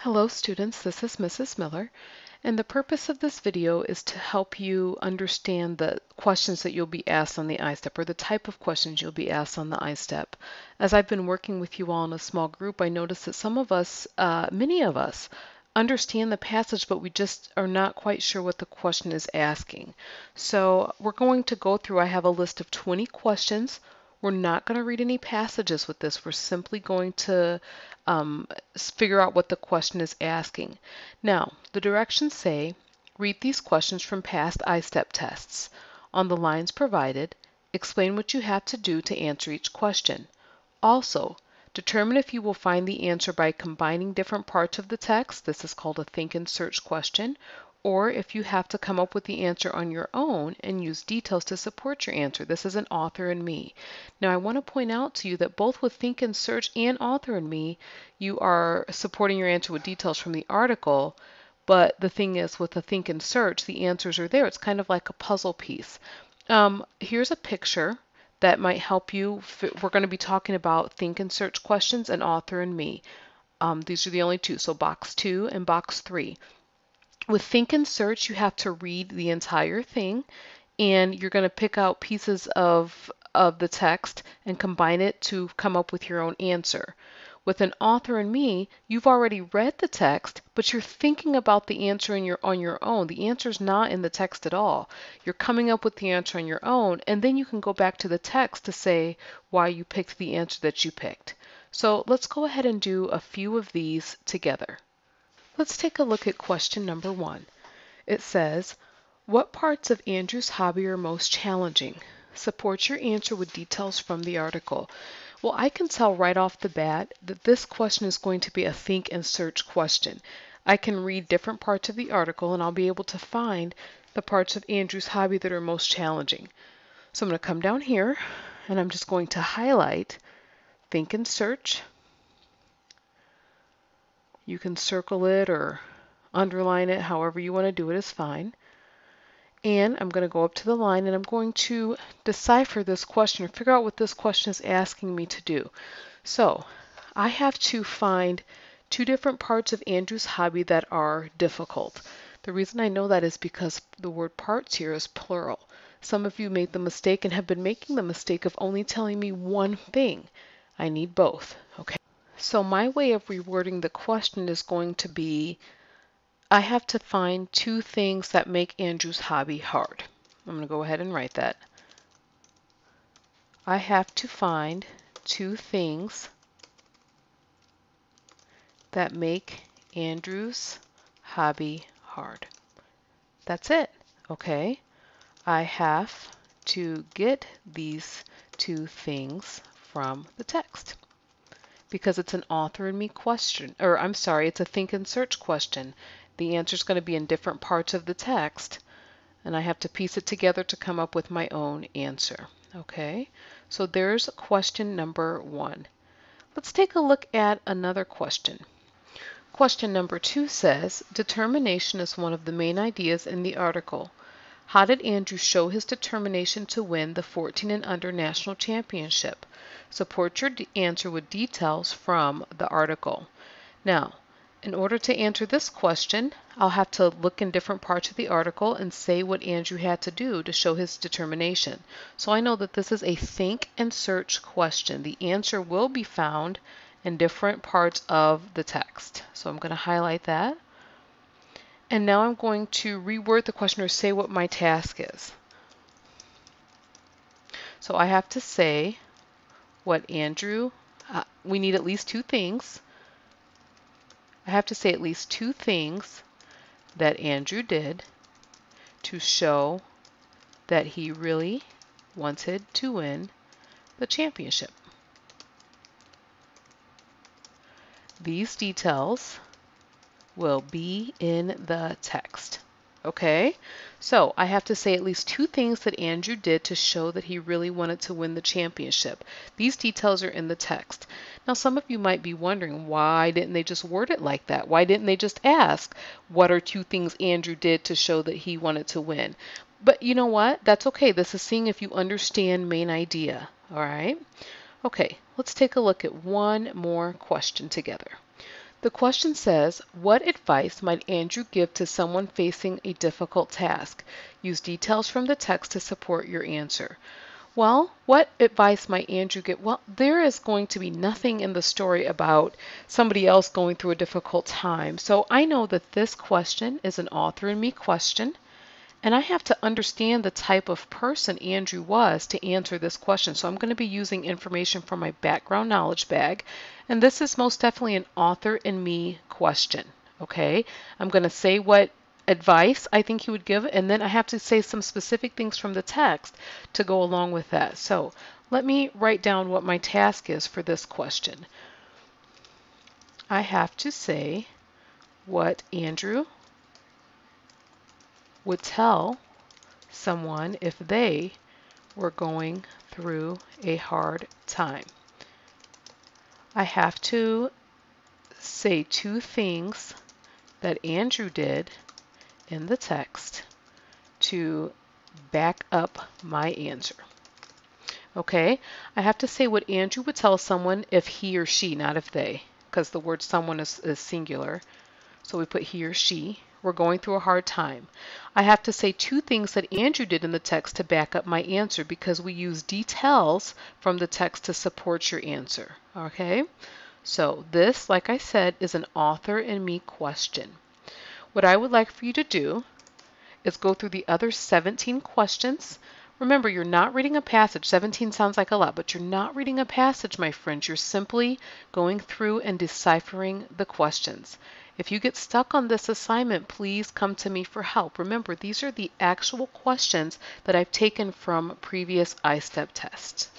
Hello students, this is Mrs. Miller, and the purpose of this video is to help you understand the questions that you'll be asked on the I-STEP, or the type of questions you'll be asked on the I-STEP. As I've been working with you all in a small group, I noticed that some of us, many of us, understand the passage, but we just are not quite sure what the question is asking. So we're going to go through, I have a list of 20 questions. We're not going to read any passages with this. We're simply going to figure out what the question is asking. Now, the directions say, read these questions from past I-STEP tests. On the lines provided, explain what you have to do to answer each question. Also, determine if you will find the answer by combining different parts of the text. This is called a think and search question. Or if you have to come up with the answer on your own and use details to support your answer. This is an author and me. Now I want to point out to you that both with think and search and author and me, you are supporting your answer with details from the article. But the thing is, with the think and search, the answers are there. It's kind of like a puzzle piece. Here's a picture that might help you. We're going to be talking about think and search questions and author and me. These are the only two, so box 2 and box 3. With think and search, you have to read the entire thing, and you're going to pick out pieces of the text and combine it to come up with your own answer. With an author and me, you've already read the text, but you're thinking about the answer on your own. The answer's not in the text at all. You're coming up with the answer on your own, and then you can go back to the text to say why you picked the answer that you picked. So let's go ahead and do a few of these together. Let's take a look at question number 1. It says, what parts of Andrew's hobby are most challenging? Support your answer with details from the article. Well, I can tell right off the bat that this question is going to be a think and search question. I can read different parts of the article and I'll be able to find the parts of Andrew's hobby that are most challenging. So I'm going to come down here and I'm just going to highlight think and search. You can circle it or underline it, however you want to do it is fine. And I'm going to go up to the line and I'm going to decipher this question or figure out what this question is asking me to do. So I have to find two different parts of Andrew's hobby that are difficult. The reason I know that is because the word parts here is plural. Some of you made the mistake and have been making the mistake of only telling me one thing. I need both. Okay. So my way of rewording the question is going to be, I have to find two things that make Andrew's hobby hard. I'm going to go ahead and write that. I have to find two things that make Andrew's hobby hard. That's it. Okay. I have to get these two things from the text, because it's an author and me question, or I'm sorry, it's a think and search question. The answer is going to be in different parts of the text, and I have to piece it together to come up with my own answer. Okay, so there's question number 1. Let's take a look at another question. Question number 2 says, determination is one of the main ideas in the article. How did Andrew show his determination to win the 14 and under national championship? Support your answer with details from the article. Now, in order to answer this question, I'll have to look in different parts of the article and say what Andrew had to do to show his determination. So I know that this is a think and search question. The answer will be found in different parts of the text. So I'm going to highlight that. And now I'm going to reword the question or say what my task is. So I have to say what Andrew, we need at least two things. I have to say at least two things that Andrew did to show that he really wanted to win the championship. These details will be in the text. Okay, so I have to say at least two things that Andrew did to show that he really wanted to win the championship. These details are in the text. Now some of you might be wondering, why didn't they just word it like that? Why didn't they just ask, what are two things Andrew did to show that he wanted to win? But you know what? That's okay. This is seeing if you understand main idea. All right. Okay, let's take a look at one more question together. The question says, what advice might Andrew give to someone facing a difficult task? Use details from the text to support your answer. Well, what advice might Andrew get? Well, there is going to be nothing in the story about somebody else going through a difficult time. So I know that this question is an author and me question. And I have to understand the type of person Andrew was to answer this question. So I'm going to be using information from my background knowledge bag. And this is most definitely an author and me question. Okay, I'm going to say what advice I think he would give, and then I have to say some specific things from the text to go along with that. So let me write down what my task is for this question. I have to say what Andrew would tell someone if they were going through a hard time. I have to say two things that Andrew did in the text to back up my answer. Okay, I have to say what Andrew would tell someone if he or she, not if they, because the word someone is singular. So we put he or she. We're going through a hard time. I have to say two things that Andrew did in the text to back up my answer because we use details from the text to support your answer. Okay? So this, like I said, is an author and me question. What I would like for you to do is go through the other 17 questions. Remember, you're not reading a passage. 17 sounds like a lot, but you're not reading a passage, my friends. You're simply going through and deciphering the questions. If you get stuck on this assignment, please come to me for help. Remember, these are the actual questions that I've taken from previous I-STEP tests.